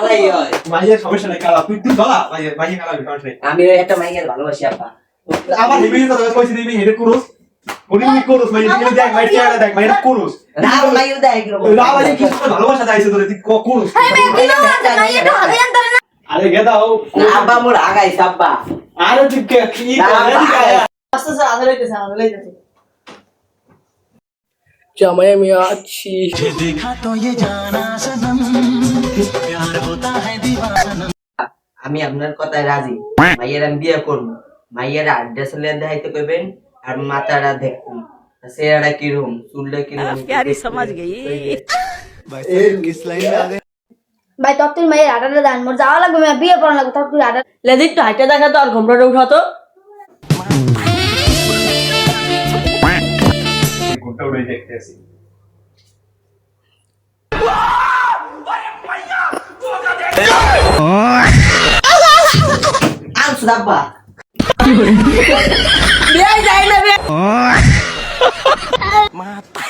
ভালোই হয় মাইয়ের সমস্যা নাই কালা তুই বলা মাইয়ের কালা বিকাশ নেই আমি একটা মাইয়ের ভালোবাসি আব্বা আমার হিমির কথা কইছি দিবি হেডে করুস ওনি কি করুস মাইয়ের দিকে দেখ মাইয়ের চেহারা দেখ মাইয়ের করুস না মাইয়ের দেখ রাবাজি কি ভালোবাসা চাইছে তোরে তুই করুস আরে গেদাও না আব্বা মোর আগাইছে আব্বা আরে তুই কি করে আস্তে আস্তে আদরে কেসে আদরে যাচ্ছে জামাই আমি আছি देखा तो ये जाना सनम प्यार होता है दीवाना আমি আপনার কথায় রাজি মাইয়ের আমি বিয়ে করব মাইয়ের অ্যাড্রেস লে দেখাইতে কইবেন আর মাথাটা দেখুন চেহারা কিরকম চুলটা কিরকম प्यारी समझ गई किस लाइन में आ गए ভাই তোর তুই মায়ের আডাটা দান মোর যাওয়া লাগবে আমি বিয়ে করা লাগবে তোর তুই আডা লেদিক তো হাইটা দেখা তো আর ঘোমটাটা উঠাতো কোনটা উড়ে দেখতেছি আনছো আব্বা বিয়ে যায় না माता